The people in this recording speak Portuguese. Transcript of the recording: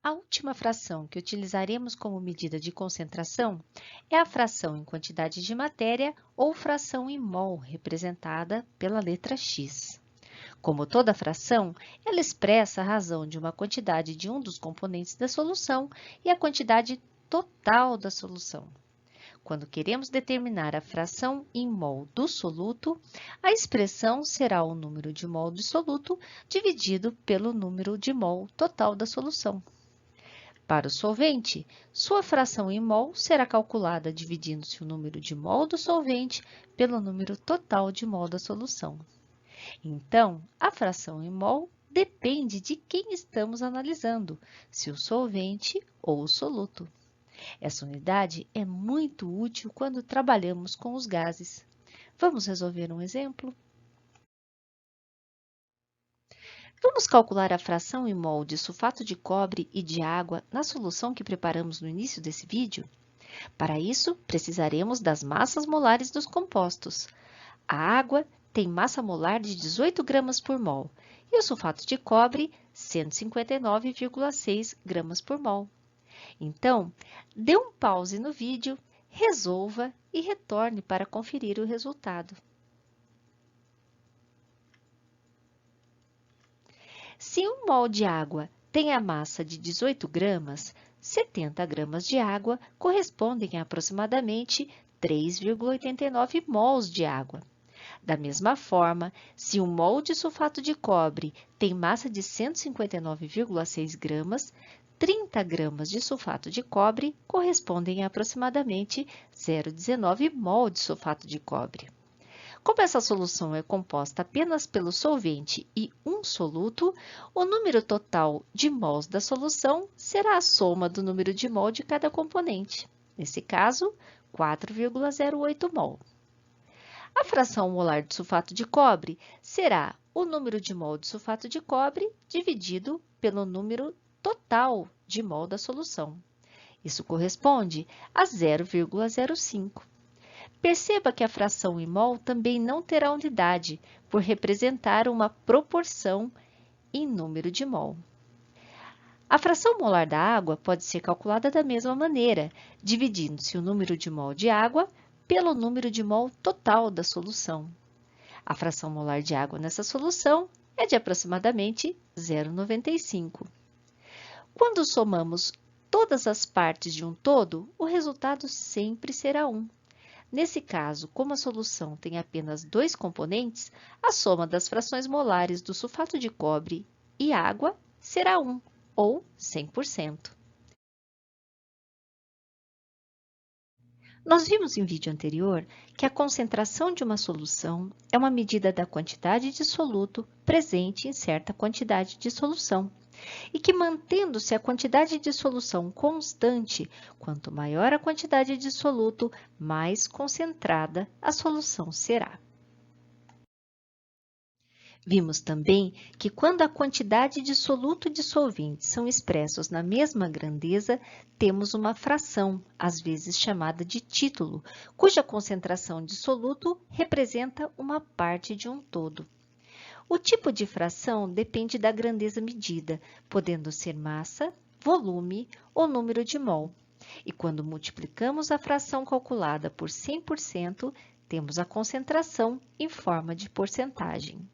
A última fração que utilizaremos como medida de concentração é a fração em quantidade de matéria ou fração em mol, representada pela letra X. Como toda fração, ela expressa a razão de uma quantidade de um dos componentes da solução e a quantidade total da solução. Quando queremos determinar a fração em mol do soluto, a expressão será o número de mol do soluto dividido pelo número de mol total da solução. Para o solvente, sua fração em mol será calculada dividindo-se o número de mol do solvente pelo número total de mol da solução. Então, a fração em mol depende de quem estamos analisando, se o solvente ou o soluto. Essa unidade é muito útil quando trabalhamos com os gases. Vamos resolver um exemplo? Vamos calcular a fração em mol de sulfato de cobre e de água na solução que preparamos no início desse vídeo? Para isso, precisaremos das massas molares dos compostos. A água tem massa molar de 18 gramas por mol e o sulfato de cobre, 159,6 gramas por mol. Então, dê um pause no vídeo, resolva e retorne para conferir o resultado. Se um mol de água tem a massa de 18 gramas, 70 gramas de água correspondem a aproximadamente 3,89 mols de água. Da mesma forma, se um mol de sulfato de cobre tem massa de 159,6 gramas, 30 gramas de sulfato de cobre correspondem a aproximadamente 0,19 mol de sulfato de cobre. Como essa solução é composta apenas pelo solvente e um soluto, o número total de mols da solução será a soma do número de mol de cada componente. Nesse caso, 4,08 mol. A fração molar de sulfato de cobre será o número de mol de sulfato de cobre dividido pelo número total de mol da solução. Isso corresponde a 0,05. Perceba que a fração em mol também não terá unidade, por representar uma proporção em número de mol. A fração molar da água pode ser calculada da mesma maneira, dividindo-se o número de mol de água pelo número de mol total da solução. A fração molar de água nessa solução é de aproximadamente 0,95. Quando somamos todas as partes de um todo, o resultado sempre será 1. Nesse caso, como a solução tem apenas dois componentes, a soma das frações molares do sulfato de cobre e água será 1, ou 100%. Nós vimos em vídeo anterior que a concentração de uma solução é uma medida da quantidade de soluto presente em certa quantidade de solução, e que, mantendo-se a quantidade de solução constante, quanto maior a quantidade de soluto, mais concentrada a solução será. Vimos também que quando a quantidade de soluto e de solvente são expressos na mesma grandeza, temos uma fração, às vezes chamada de título, cuja concentração de soluto representa uma parte de um todo. O tipo de fração depende da grandeza medida, podendo ser massa, volume ou número de mol. E quando multiplicamos a fração calculada por 100%, temos a concentração em forma de porcentagem.